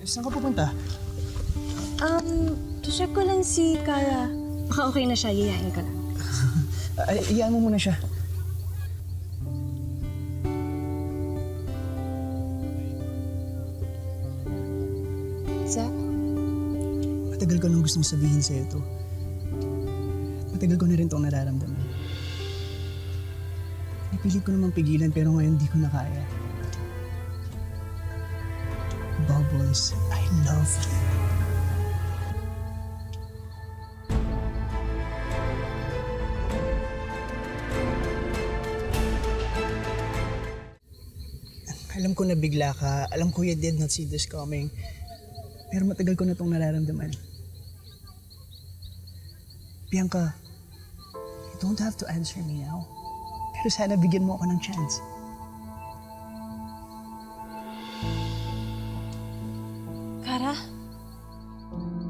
Saan ka pupunta? To-check ko lang si Kara. Baka okay na siya, yayain ka lang. Ay, iyaan mo muna siya. Zach? Matagal ko nang gustong sabihin sa'yo to. Matagal ko na rin itong nararamdaman. Pinipilit ko namang pigilan pero ngayon di ko na kaya. Bubbles, I love you. Alam ko na bigla ka. Alam ko you did not see this coming. Pero matagal ko na itong nararamdaman. Bianca, you don't have to answer me now. Pero sana bigyan mo ako ng chance. Kara?